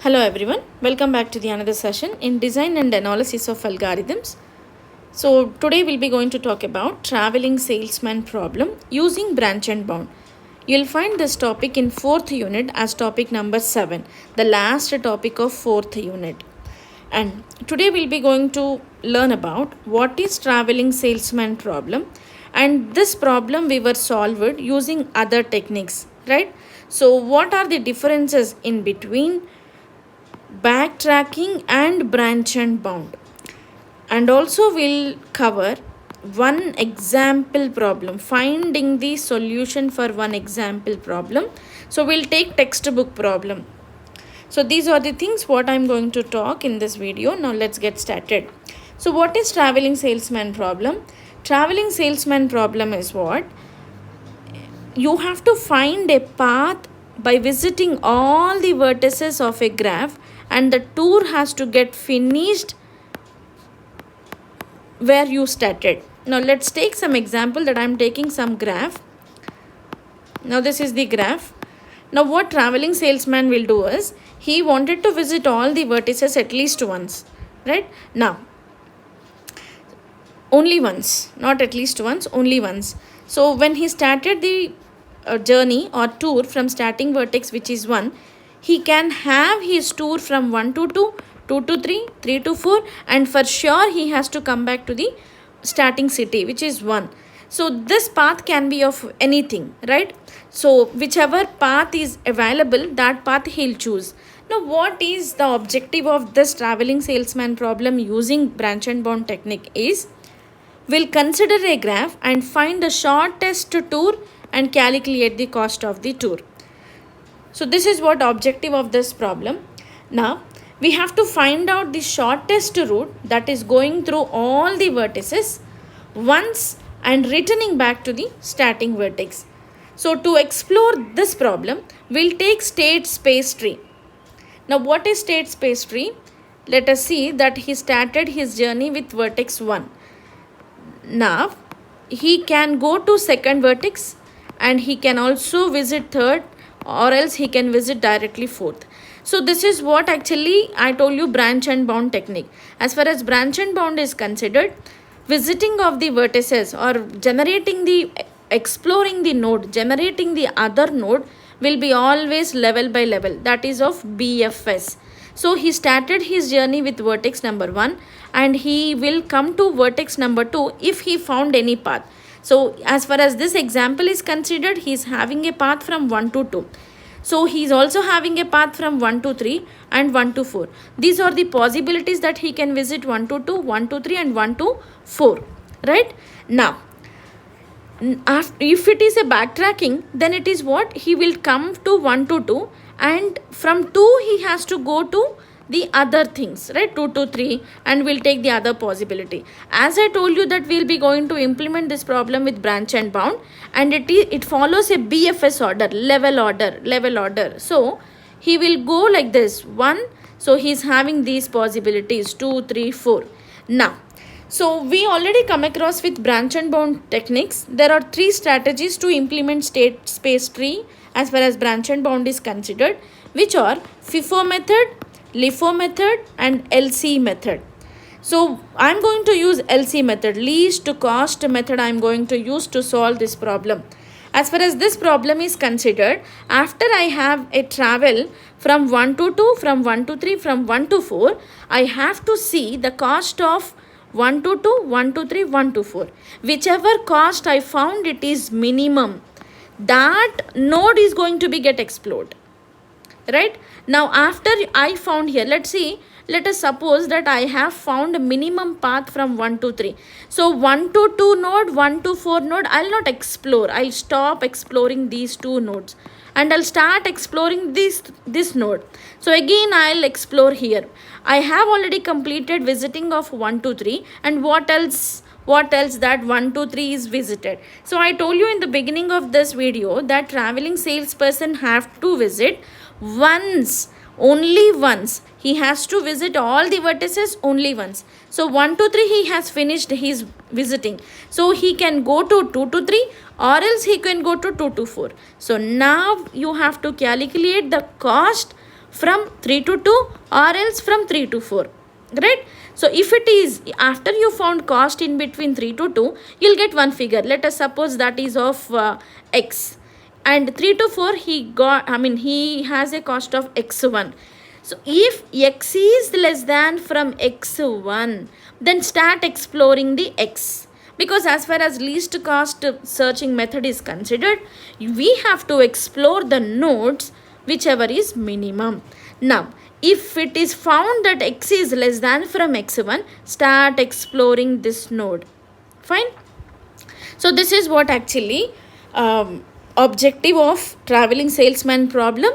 Hello everyone, welcome back to the another session in design and analysis of algorithms. So today we'll be going to talk about traveling salesman problem using branch and bound. You'll find this topic in 4th unit as topic number 7, the last topic of 4th unit. And today we'll be going to learn about what is traveling salesman problem, and this problem we were solved using other techniques, right? So what are the differences in between backtracking and branch and bound? And also we'll cover one example problem, finding the solution for one example problem. So we'll take textbook problem. So these are the things what I'm going to talk in this video. Now let's get started. So what is traveling salesman problem? Traveling salesman problem is what? You have to find a path by visiting all the vertices of a graph, and the tour has to get finished where you started. Now let's take some example that I'm taking some graph. Now this is the graph. Now what traveling salesman will do is, he wanted to visit all the vertices at least once, right? Now, only once, not at least once, only once. So when he started the journey or tour from starting vertex, which is 1, he can have his tour from 1 to 2, 2 to 3, 3 to 4, and for sure he has to come back to the starting city, which is 1. So this path can be of anything, right? So whichever path is available, that path he'll choose. Now what is the objective of this traveling salesman problem using branch and bound technique is, we'll consider a graph and find the shortest tour and calculate the cost of the tour. So this is what objective of this problem. Now we have to find out the shortest route that is going through all the vertices once and returning back to the starting vertex. So to explore this problem, we'll take state space tree. Now what is state space tree? Let us see that he started his journey with vertex 1. Now he can go to second vertex, and he can also visit third, or else he can visit directly fourth. So this is what actually I told you, branch and bound technique. As far as branch and bound is considered, visiting of the vertices or generating the exploring the node, generating the other node will be always level by level, that is of BFS. So he started his journey with vertex number 1, and he will come to vertex number 2 if he found any path. So as far as this example is considered, he is having a path from 1 to 2. So he is also having a path from 1 to 3 and 1 to 4. These are the possibilities that he can visit 1 to 2, 1 to 3 and 1 to 4. Right? Now, if it is a backtracking, then it is what? He will come to 1 to 2, and from 2 he has to go to the other things, right? 2 to 3, and we'll take the other possibility. As I told you that we'll be going to implement this problem with branch and bound, and it follows a BFS order, level order. So he will go like this, 1. So he's having these possibilities, 2, 3, 4. Now, so we already come across with branch and bound techniques. There are 3 strategies to implement state space tree as far as branch and bound is considered, which are FIFO method, LIFO method and LC method. So I'm going to use LC method, least cost method I'm going to use to solve this problem. As far as this problem is considered, after I have a travel from 1 to 2, from 1 to 3, from 1 to 4, I have to see the cost of 1 to 2, 1 to 3, 1 to 4. Whichever cost I found it is minimum, that node is going to be get explored. Right? Now after I found here, let us suppose that I have found a minimum path from 1 to 3. So 1 to 2 node, 1 to 4 node, I'll not explore. I'll stop exploring these 2 nodes, and I'll start exploring this node. So again I'll explore here. I have already completed visiting of 1 to 3, and what else that 1 to 3 is visited. So I told you in the beginning of this video that traveling salesperson have to visit once, only once. He has to visit all the vertices only once. So 1 to 3 he has finished his visiting. So he can go to 2 to 3, or else he can go to 2 to 4. So now you have to calculate the cost from 3 to 2 or else from 3 to 4, right? So if it is after you found cost in between 3 to 2, you'll get one figure. Let us suppose that is of x, and 3 to 4 he has a cost of x1. So if x is less than from x1, then start exploring the x, because as far as least cost searching method is considered, we have to explore the nodes whichever is minimum. Now if it is found that x is less than from x1, start exploring this node. Fine. So this is what actually objective of traveling salesman problem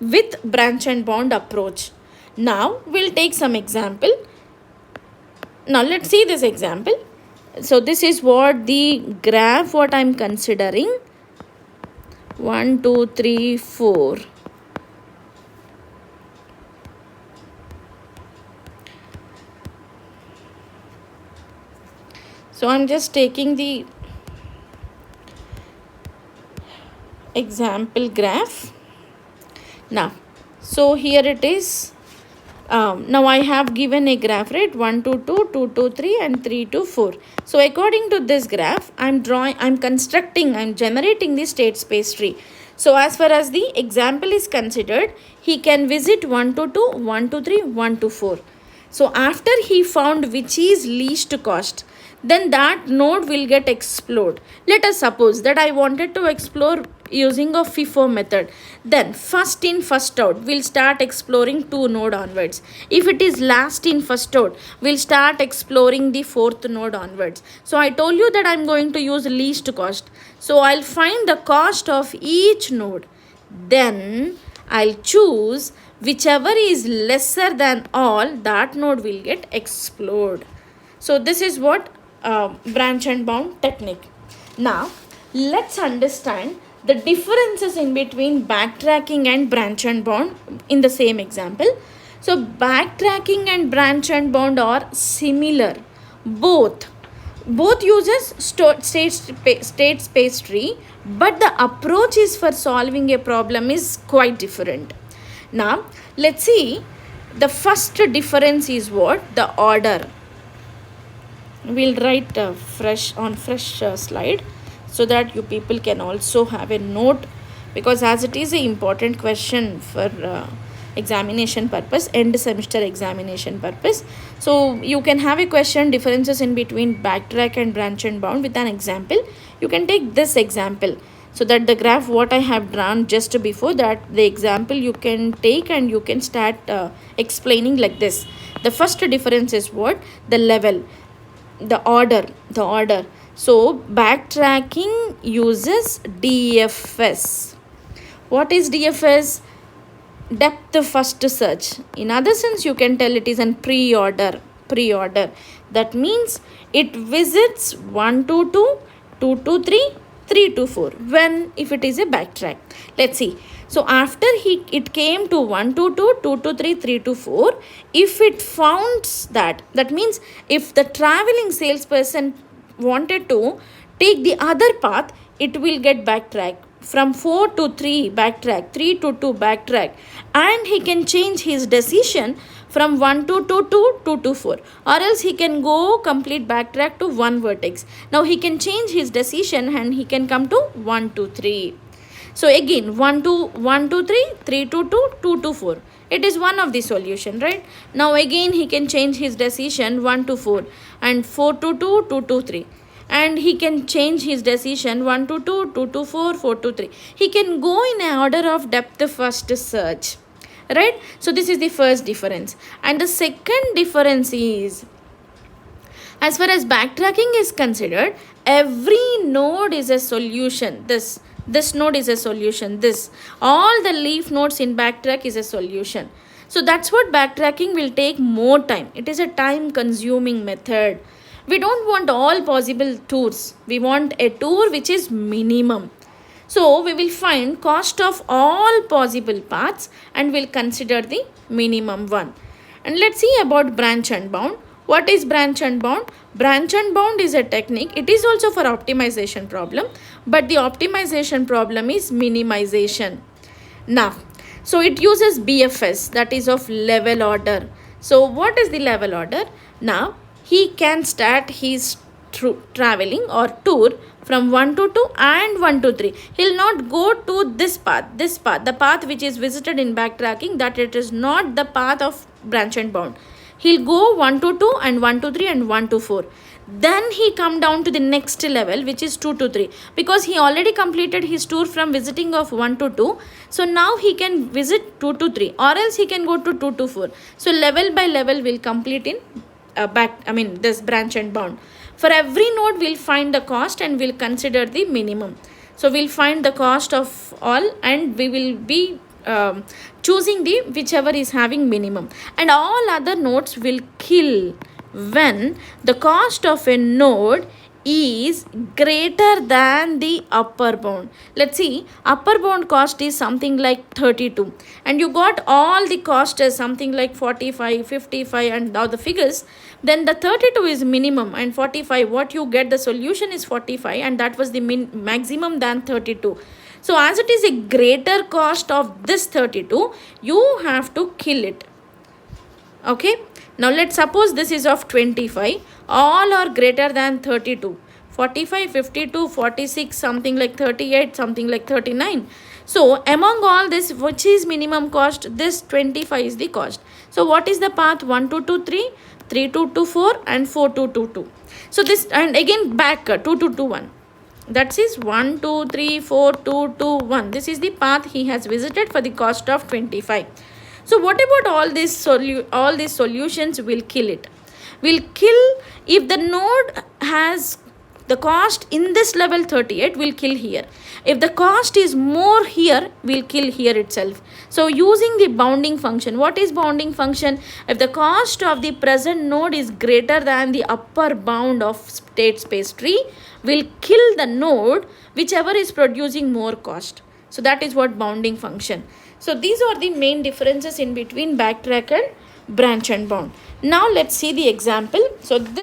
with branch and bound approach. Now we'll take some example. Now let's see this example. So this is what the graph what I'm considering. 1, 2, 3, 4. So I'm just taking the example graph. Now, so here it is. Now I have given a graph, right? 1 to 2, 2 to 3 and 3 to 4. So according to this graph, I'm generating the state space tree. So as far as the example is considered, he can visit 1 to 2, 1 to 3, 1 to 4. So after he found which is least cost, then that node will get explored. Let us suppose that I wanted to explore using a FIFO method. Then first in first out, we'll start exploring 2 node onwards. If it is last in first out, we'll start exploring the 4th node onwards. So I told you that I'm going to use least cost. So I'll find the cost of each node. Then I'll choose whichever is lesser than all, that node will get explored. So this is what branch and bound technique. Now let's understand the differences in between backtracking and branch and bound in the same example. So backtracking and branch and bound are similar. Both uses state space tree, but the approach is for solving a problem is quite different. Now let's see, the first difference is what? The order. We'll write fresh slide so that you people can also have a note, because as it is an important question for examination purpose, end semester examination purpose. So you can have a question differences in between backtrack and branch and bound with an example. You can take this example, so that the graph what I have drawn just before that, the example you can take and you can start explaining like this. The first difference is what? The level, the order. So backtracking uses DFS. What is DFS? Depth first search. In other sense, you can tell it is an pre-order. That means it visits 1 to 2, 2 to 3, 3 to 4. When? If it is a backtrack. Let's see. So after it came to 1 to 2, 2 to 3, 3 to 4, if it founds that means if the traveling salesperson wanted to take the other path, it will get backtrack. From 4 to 3 backtrack, 3 to 2 backtrack, and he can change his decision from 1 to 2 to 2 to 4, or else he can go complete backtrack to 1 vertex. Now he can change his decision and he can come to 1 to 3. So again 1 to 3, 3 to 2, 2 to 4. It is one of the solution, right? Now again he can change his decision 1 to 4 and 4 to 2, 2 to 3. And he can change his decision 1 to 2, 2 to 4, 4 to 3. He can go in order of depth first search, right? So this is the first difference. And the second difference is, as far as backtracking is considered, every node is a solution. This node is a solution. All the leaf nodes in backtrack is a solution. So that's what backtracking will take more time. It is a time consuming method. We don't want all possible tours. We want a tour which is minimum. So we will find cost of all possible paths and we'll consider the minimum one. And let's see about branch and bound. What is branch and bound? Branch and bound is a technique. It is also for optimization problem, but the optimization problem is minimization. Now, So it uses BFS, that is of level order. So what is the level order? Now he can start his traveling or tour from 1 to 2 and 1 to 3. He'll not go to this path, the path which is visited in backtracking, that it is not the path of branch and bound. He'll go 1 to 2 and 1 to 3 and 1 to 4. Then he come down to the next level, which is 2 to 3, because he already completed his tour from visiting of 1 to 2. So now he can visit 2 to 3, or else he can go to 2 to 4. So level by level will complete in this branch and bound. For every node we'll find the cost and we'll consider the minimum. So we'll find the cost of all and we will be choosing the whichever is having minimum, and all other nodes will kill when the cost of a node is greater than the upper bound. Let's see, upper bound cost is something like 32 and you got all the cost as something like 45, 55 and now the figures. Then the 32 is minimum and 45, what you get the solution is 45, and that was the maximum than 32. So as it is a greater cost of this 32, you have to kill it. Okay, now let's suppose this is of 25, all are greater than 32, 45, 52, 46, something like 38, something like 39. So among all this, which is minimum cost? This 25 is the cost. So what is the path? 1 to 2, 3, 3 to 2, 4 and 4 to 2, 2. So this, and again back 2 to 2, 1. That is 1, 2, 3, 4, 2, 2, 1. This is the path he has visited for the cost of 25. So what about all these solutions will kill it? Will kill if the node has the cost in this level 38, will kill here. If the cost is more here, will kill here itself. So using the bounding function, what is bounding function? If the cost of the present node is greater than the upper bound of state space tree, will kill the node whichever is producing more cost. So that is what bounding function. So these are the main differences in between backtrack and branch and bound. Now let's see the example. So